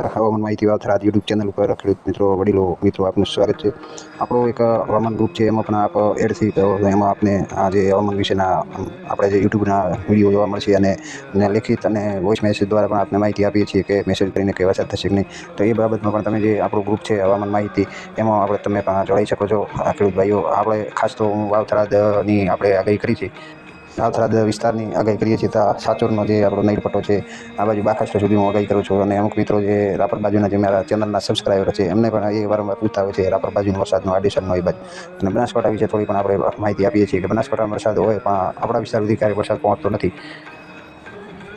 હવામાન માહિતી વાવથરા YouTube channel ઉપર ખેડૂત મિત્રો વડીલો મિત્રો આપનું સ્વાગત છે. આપણો એક હવામાન ગ્રુપ છે, એમાં પણ આપ એડ થઈ તો એમાં આપને આ જે હવામાન વિશેના આપણે જે યુટ્યુબના વિડીયો જોવા મળશે અને લેખિત અને વોઇસ મેસેજ દ્વારા પણ આપને માહિતી આપીએ છીએ કે મેસેજ કરીને કે વરસાદ થશે કે નહીં. તો એ બાબતમાં પણ તમે જે આપણો ગ્રુપ છે હવામાન માહિતી, એમાં આપણે તમે પણ જોડાઈ શકો છો. ખેડૂત ભાઈઓ, આપણે ખાસ તો હું વાવથરાદની આપણે આગાહી કરી છે. વાવથરાદ વિસ્તારની આગાહી કરીએ છીએ. તો સાચોરનો જે આપણો નઈ પટ્ટો છે, આ બાજુ બાકાસુર સુધી હું આગાહી કરું છું. અને અમુક મિત્રો જે રાપર બાજુના જે મારા ચેનલના સબસ્ક્રાઈબર છે, એમને પણ એ વારંવાર પૂછતા હોય છે રાપર બાજુનો વરસાદનો આદેશનનો એ બાજુ. અને બનાસકાંઠા વિશે થોડી પણ આપણે માહિતી આપીએ છીએ કે બનાસકાંઠામાં વરસાદ હોય પણ આપણા વિસ્તાર સુધી ક્યારેય વરસાદ પહોંચતો નથી.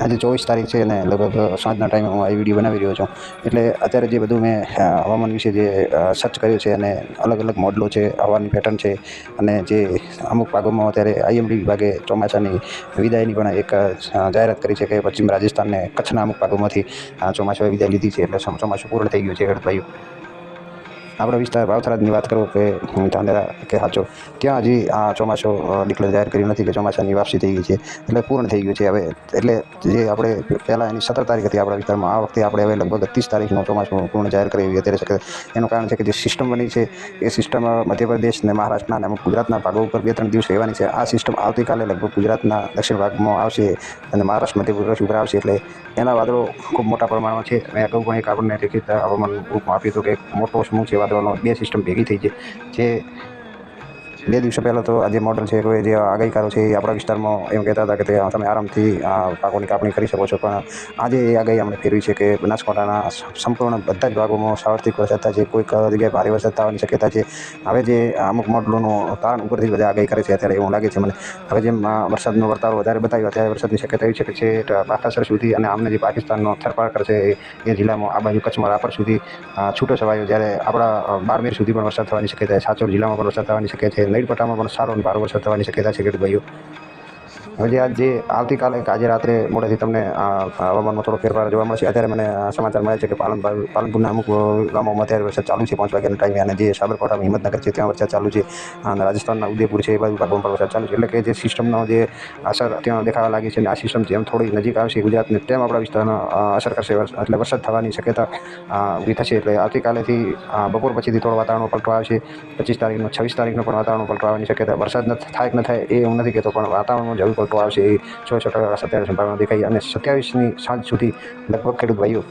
આજે 24 તારીખ છે અને લગભગ સાંજના ટાઈમે હું આ વિડીયો બનાવી રહ્યો છું. એટલે અત્યારે જે બધું મેં હવામાન વિશે જે સર્ચ કર્યું છે, અને અલગ અલગ મોડલો છે, હવાની પેટર્ન છે, અને જે અમુક ભાગોમાં અત્યારે આઈએમડી વિભાગે ચોમાસાની વિદાયની પણ એક જાહેરાત કરી છે કે પશ્ચિમ રાજસ્થાન અને કચ્છના અમુક ભાગોમાંથી ચોમાસાએ વિદાય લીધી છે. એટલે ચોમાસું પૂર્ણ થઈ ગયું છે ખેડૂત ભાઈઓ. આપણા વિસ્તાર વાવથરાદની વાત કરું કે ધાનેરા કે સાચોર, ત્યાં હજી આ ચોમાસું ડિક્લેર જાહેર કર્યું નથી કે ચોમાસાની વાપસી થઈ ગઈ છે, એટલે પૂર્ણ થઈ ગયું છે હવે. એટલે જે આપણે પહેલાં એની 17 તારીખ હતી આપણા વિસ્તારમાં, આ વખતે આપણે હવે લગભગ 30 તારીખનું ચોમાસું પૂર્ણ જાહેર કરી એવી અત્યારે શક્યતા. એનું કારણ છે કે જે સિસ્ટમ બની છે, એ સિસ્ટમ મધ્યપ્રદેશ અને મહારાષ્ટ્રના અને અમુક ગુજરાતના ભાગો ઉપર 2-3 દિવસ રહેવાની છે. આ સિસ્ટમ આવતીકાલે લગભગ ગુજરાતના દક્ષિણ ભાગમાં આવશે અને મહારાષ્ટ્ર મધ્યપ્રદેશ ઉપર આવશે. એટલે એના વાદળો ખૂબ મોટા પ્રમાણમાં છે. મેં અગાઉ પણ એક આપણને લેખિત હવામાન ગ્રુપમાં આપ્યું હતું કે એક મોટો સમૂહ છે વાદળોનો, 2 સિસ્ટમ ભેગી થઈ છે. જે 2 દિવસો પહેલાં તો આ જે મોડલ છે, કોઈ જે આગાહીકારો છે, એ આપણા વિસ્તારમાં એમ કહેતા હતા કે તમે આરામથી પાકોની કાપણી કરી શકો છો. પણ આજે એ આગાહી અમને ફેરવી છે કે બનાસકાંઠાના સંપૂર્ણ બધા જ ભાગોમાં સાર્વત્રિક વરસાદ થશે. કોઈક જગ્યાએ ભારે વરસાદ થવાની શક્યતા છે. હવે જે અમુક મોડલોનું તારણ ઉપરથી બધા આગાહી કરે છે, અત્યારે એવું લાગે છે મને. હવે જેમ વરસાદનો વર્તારો વધારે બતાવ્યો, અત્યારે વરસાદની શક્યતા એવી છે કે છે બાકાસર સુધી અને આમને જે પાકિસ્તાનનો થરપારકર છે એ જિલ્લામાં, આ બાજુ કચ્છમાં રાપર સુધી છૂટો છવાયો. જ્યારે આપણા બારમેર સુધી પણ વરસાદ થવાની શક્યતા છે. સાચોર જિલ્લામાં પણ વરસાદ થવાની શક્યતા છે. નઈ પટ્ટામાં પણ સારો અને ભારે વરસાદ થવાની શક્યતા છે ખેડૂત ભાઈઓ. હવે જે આવતીકાલે આજે રાત્રે મોડેથી તમને હવામાનમાં થોડો ફેરફાર જોવા મળશે. અત્યારે મને સમાચાર મળે છે કે પાલનપુરના અમુક ગામોમાં અત્યારે વરસાદ ચાલુ છે 5 વાગ્યાના ટાઈમે, અને જે સાબરકાંઠામાં હિંમતનગર છે ત્યાં વરસાદ ચાલુ છે, અને રાજસ્થાનના ઉદયપુર છે એ બાજુ ભાગોમાં પણ વરસાદ ચાલુ છે. એટલે કે જે સિસ્ટમનો જે અસર ત્યાં દેખાવા લાગી છે, અને આ સિસ્ટમ જેમ થોડી નજીક આવશે ગુજરાતને, તેમ આપણા વિસ્તારને અસર કરશે. એટલે વરસાદ થવાની શક્યતા ઊભી થશે. એટલે આવતીકાલેથી બપોર પછીથી થોડો વાતાવરણમાં પલટો આવશે. 25 તારીખનો 26 તારીખનો પણ વાતાવરણમાં પલટો આવવાની શક્યતા. વરસાદ થાય કે ન થાય એ હું નથી કહેતો, પણ વાતાવરણમાં જરૂર પલટો આવશે એ 100% અત્યારે સંભાવના દેખાઈ. અને 27મી સાંજ સુધી લગભગ ખેડૂત ભાઈઓ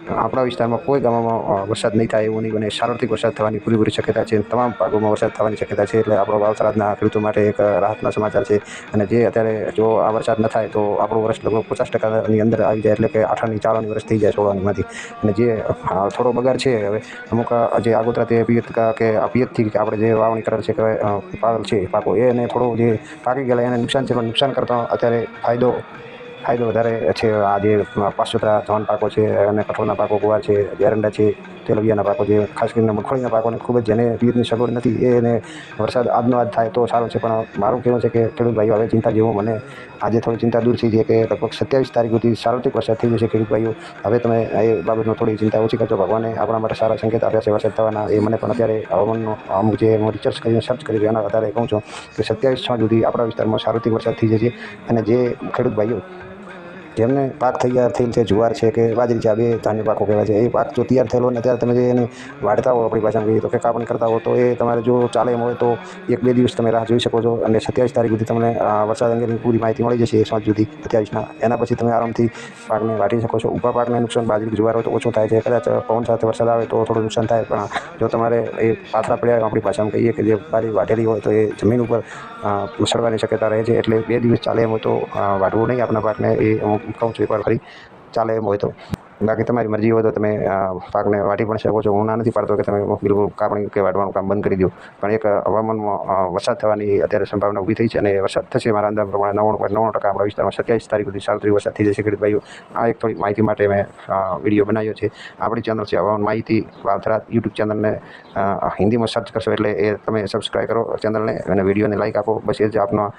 આપણા વિસ્તારમાં કોઈ ગામમાં વરસાદ નહીં થાય એવું નહીં બને. સાર્વત્રિક વરસાદ થવાની પૂરેપૂરી શક્યતા છે. તમામ ભાગોમાં વરસાદ થવાની શક્યતા છે. એટલે આપણો વાવથરાદના ખેડૂતો માટે એક રાહતના સમાચાર છે. અને જે અત્યારે જો આ વરસાદ ન થાય તો આપણું વર્ષ લગભગ 50%ની અંદર આવી જાય. એટલે કે આઠાની ચાળાની વર્ષ થઈ જાય 16નીમાંથી. અને જે થોડો બગાડ છે હવે અમુક જે આગોતરા તે પિયત કે પિયતથી કે આપણે જે વાવણી કરેલ છે કે પાવેલ છે પાકો, એને થોડો જે પાકી ગયેલા એને નુકસાન છે. પણ નુકસાન કરતાં અત્યારે ફાયદો વધારે છે. આ જે પાસોતરા ધોન પાકો છે, અને કઠોળના પાકો, ગુવાર છે, એરંડા છે, તેલબિયાના પાકો છે, ખાસ કરીને મગફળીના પાકોને ખૂબ જ જેને પિયતની સગવડ નથી, એને વરસાદ આજનો આજ થાય તો સારો છે. પણ મારું કહેવું છે કે ખેડૂત ભાઈઓ, હવે ચિંતા જેવું મને આજે થોડી ચિંતા દૂર થઈ છે કે લગભગ 27 તારીખ સુધી સાર્વત્રિક વરસાદ થઈ જશે ખેડૂત ભાઈઓ. હવે તમે એ બાબતમાં થોડી ચિંતા ઓછી કરજો. ભગવાને આપણા માટે સારા સંકેત આપ્યા છે વરસાદ થવાના. એ મને પણ અત્યારે હવામાનનો અમુક જે હું રિસર્ચ કરીને સર્ચ કરી એના આધારે કહું છું કે 27/6 સુધી આપણા વિસ્તારમાં સાર્વત્રિક વરસાદ થઈ જશે. અને જે ખેડૂત ભાઈઓ જેમને પાક તૈયાર થયેલ છે, જુવાર છે કે બાજરી છે, આ 2 ધાન્ય પાકો કહેવાય છે, એ પાક જો તૈયાર થયેલો ને ત્યારે તમે જે એને વાઢતા હો, આપણી ભાષામાં કહીએ તો કે કાપણી કરતા હો, તો એ તમારે જો ચાલે એમ હોય તો 1-2 દિવસ તમે રાહ જોઈ શકો છો. અને 27 તારીખ સુધી તમને વરસાદ અંગેની પૂરી માહિતી મળી જશે સાંજ સુધી 27ના. એના પછી તમે આરામથી પાકને વાઢી શકો છો. ઊભા પાકને નુકસાન બાજરી જુવાર હોય તો ઓછું થાય છે. કદાચ પવન સાથે વરસાદ આવે તો થોડું નુકસાન થાય. પણ જો તમારે એ પાથરા પડ્યા, આપણી ભાષામાં કહીએ કે જે બાજરી વાઢેલી હોય, તો એ જમીન ઉપર સડવાની શક્યતા રહે છે. એટલે 2 દિવસ ચાલે એમ હોય તો વાઢવું નહીં આપણા પાકને. એ હું કહું છું એકવાર ફરી, ચાલે એમ હોય તો. બાકી તમારી મરજી હોય તો તમે પાકને વાઢી પણ શકો છો. હું ના નથી પાડતો કે તમે બિલકુલ કાપણી કે વાઢવાનું કામ બંધ કરી દો. પણ એક હવામાનમાં વરસાદ થવાની અત્યારે સંભાવના ઊભી થઈ છે, અને વરસાદ થશે મારા અંદાજ પ્રમાણે 99.99% આપણા વિસ્તારમાં 27 તારીખ સુધી સાર્વત્રિક વરસાદ થઈ જશે ખેડૂત ભાઈઓ. આ એક થોડી માહિતી માટે મેં વિડીયો બનાવ્યો છે. આપણી ચેનલ છે હવામાન માહિતી વાવથરાદ. યુટ્યુબ ચેનલને હિન્દીમાં સર્ચ કરશો એટલે એ તમે સબસ્ક્રાઈબ કરો ચેનલને, અને વિડીયોને લાઈક આપો. બસ એ જ આપનો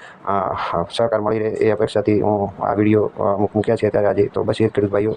સહકાર મળી રહે એ અપેક્ષાથી હું આ વિડીયો મૂક્યા છે અત્યારે આજે. તો બસ એ જ ખેડૂત ભાઈઓ.